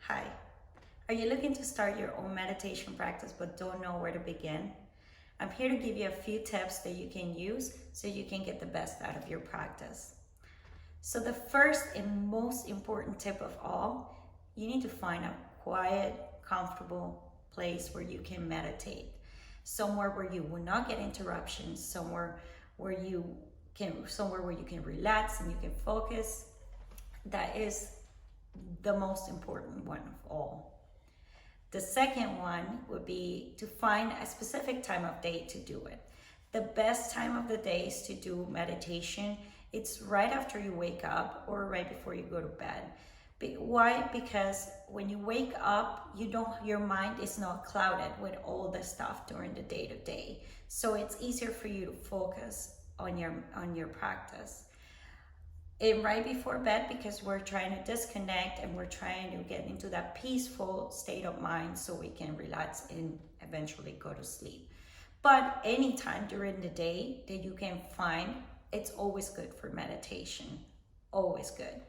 Hi, are you looking to start your own meditation practice but don't know where to begin? I'm here to give you a few tips that you can use so you can get the best out of your practice. So, the first and most important tip of all, you need to find a quiet, comfortable place where you can meditate. Somewhere where you will not get interruptions, somewhere where you can relax and you can focus. That is the most important one of all. The second one would be to find a specific time of day to do it. The best time of the days to do meditation, it's right after you wake up or right before you go to bed. Why? Because when you wake up, your mind is not clouded with all the stuff during the day to day. So it's easier for you to focus on your practice. And right before bed, because we're trying to disconnect and we're trying to get into that peaceful state of mind so we can relax and eventually go to sleep. But anytime during the day that you can find, it's always good for meditation. Always good.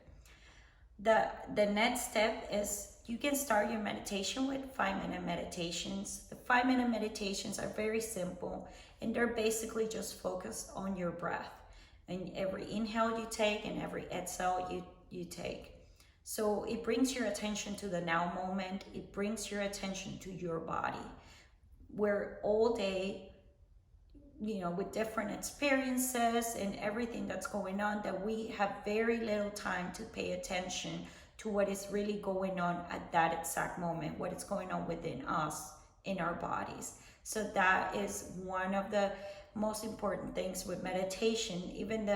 The next step is you can start your meditation with 5-minute meditations. The 5-minute meditations are very simple and they're basically just focused on your breath. And every inhale you take and every exhale you take. So it brings your attention to the now moment. It brings your attention to your body. We're all day, with different experiences and everything that's going on, that we have very little time to pay attention to what is really going on at that exact moment, what is going on within us, in our bodies. So that is one of the most important things with meditation. Even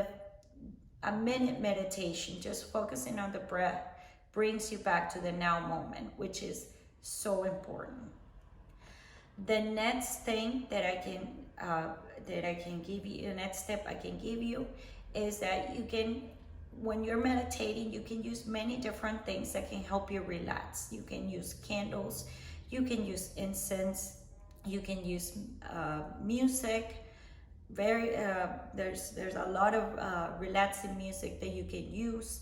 a minute meditation, just focusing on the breath, brings you back to the now moment, which is so important. The next thing that I can give you, the next step I can give you, is that when you're meditating, you can use many different things that can help you relax. You can use candles, you can use incense, you can use music. There's a lot of relaxing music that you can use.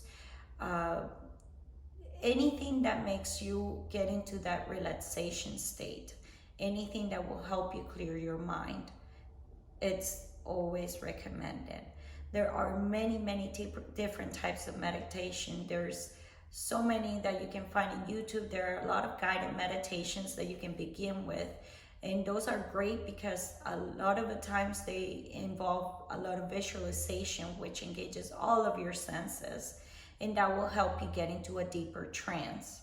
Anything that makes you get into that relaxation state, anything that will help you clear your mind, it's always recommended. There are many different types of meditation. There's so many that you can find in YouTube. There are a lot of guided meditations that you can begin with. And those are great because a lot of the times they involve a lot of visualization, which engages all of your senses. And that will help you get into a deeper trance.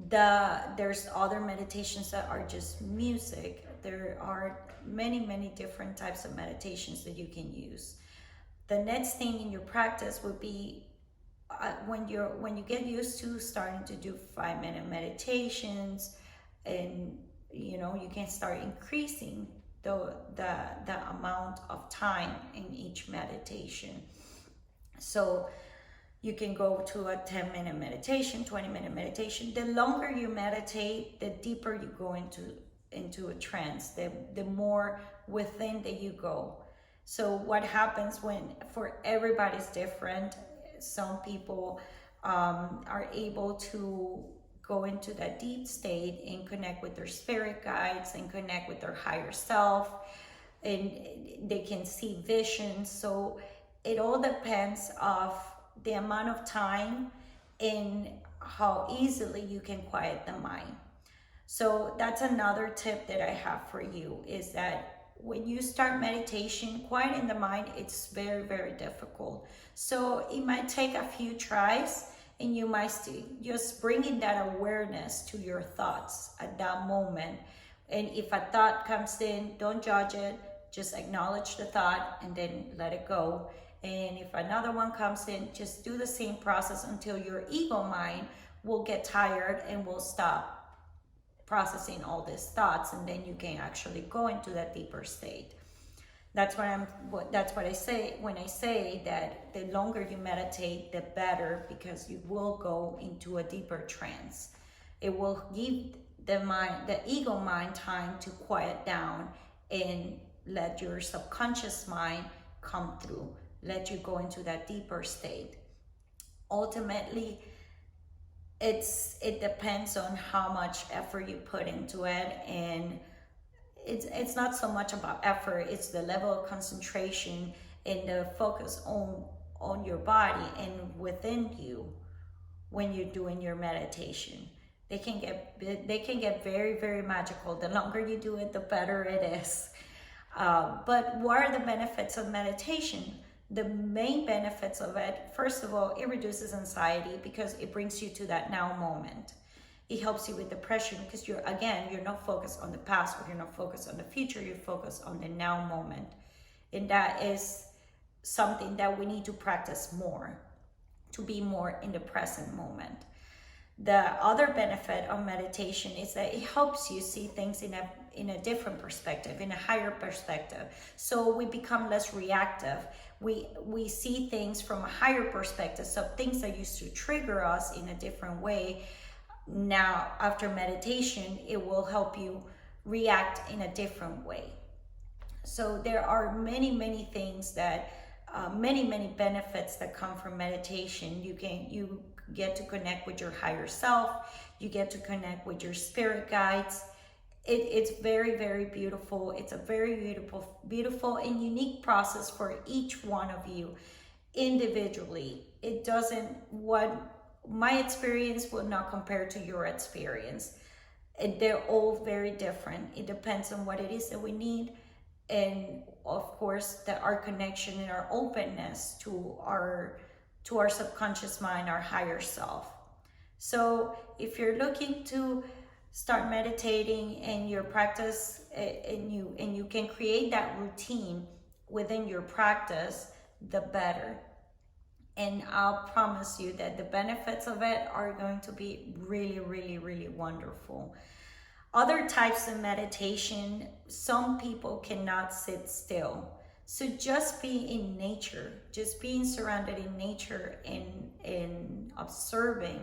There's other meditations that are just music. There are many different types of meditations that you can use. The next thing in your practice would be when you get used to starting to do 5-minute meditations, and you can start increasing the amount of time in each meditation. So you can go to a 10-minute meditation, 20-minute meditation. The longer you meditate, the deeper you go into a trance, the more within that you go. So what happens for everybody's different. Some people are able to go into that deep state and connect with their spirit guides and connect with their higher self, and they can see visions. So it all depends of the amount of time and how easily you can quiet the mind. So that's another tip that I have for you, is that when you start meditation, quieting the mind, it's very difficult. So it might take a few tries, and you might just bringing that awareness to your thoughts at that moment. And if a thought comes in, don't judge it, just acknowledge the thought and then let it go. And if another one comes in, just do the same process until your ego mind will get tired and will stop processing all these thoughts, and then you can actually go into that deeper state. That's what I say when I say that the longer you meditate, the better, because you will go into a deeper trance. It will give the ego mind, time to quiet down and let your subconscious mind come through, let you go into that deeper state. Ultimately, it depends on how much effort you put into it, and it's not so much about effort, it's the level of concentration and the focus on your body and within you when you're doing your meditation. They can get very, very magical. The longer you do it, the better it is. But what are the benefits of meditation? The main benefits of it, first of all, it reduces anxiety because it brings you to that now moment. It helps you with depression because you're not focused on the past, or you're not focused on the future, you're focused on the now moment. And that is something that we need to practice more, to be more in the present moment. The other benefit of meditation is that it helps you see things in a different perspective, in a higher perspective. So we become less reactive. We see things from a higher perspective. So things that used to trigger us in a different way, now after meditation, it will help you react in a different way. So there are many things that many benefits that come from meditation. You get to connect with your higher self, you get to connect with your spirit guides. It's very beautiful. It's a very beautiful and unique process for each one of you individually. It doesn't, what my experience will not compare to your experience. They're all very different. It depends on what it is that we need, and of course our connection and our openness to our subconscious mind, our higher self. So if you're looking to start meditating and your practice, and you can create that routine within your practice, the better. And I'll promise you that the benefits of it are going to be really wonderful. Other types of meditation, some people cannot sit still. So just be in nature, just being surrounded in nature and observing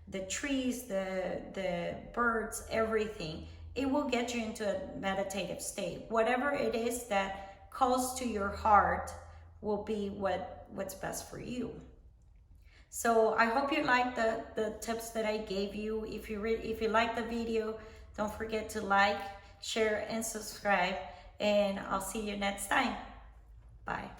the trees, the birds, everything, it will get you into a meditative state. Whatever it is that calls to your heart will be what's best for you. So I hope you like the tips that I gave you. If you like the video, don't forget to like, share, and subscribe. And I'll see you next time. Bye.